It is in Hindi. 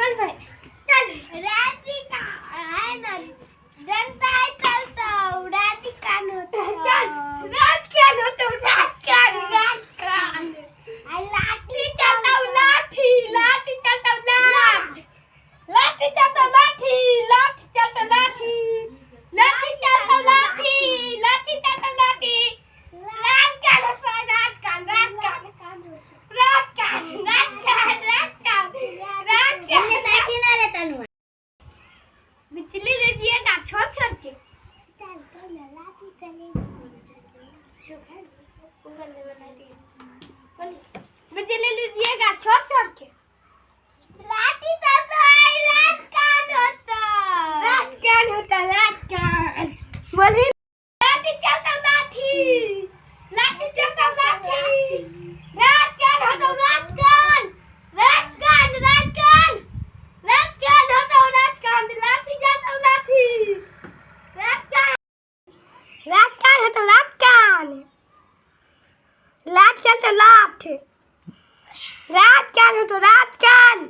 चल भाई चल राधिका है ना जनता है चलता राधिका नो चल रात क्या नो तो रात कान आई लाठी चलता लाठी लाठी चलता लाठी लाठी चलता लाठी लाठी चलता लाठी लाठी चलता लाठी लाठी चलता लाठी रात कान रात कान रात कान रात कान रात कान रात कान रात कान लाठी ना रे तनु बिजली ले दिया का छोड़ के चल तो लाठी चले जो है ऊपर ले बना दिया बिजली ले दिया का छोड़ के लाठी तो आई रात कान होता रात कान बोली लाठी चलता लाठी लाठी चलता लाठी रात कान होता रात कान रात कान रात कान रात कान होता रात कान लाठी चलता लाठी रात कान होता रात कान लाठ चलता लाठ रात कान होता रात कान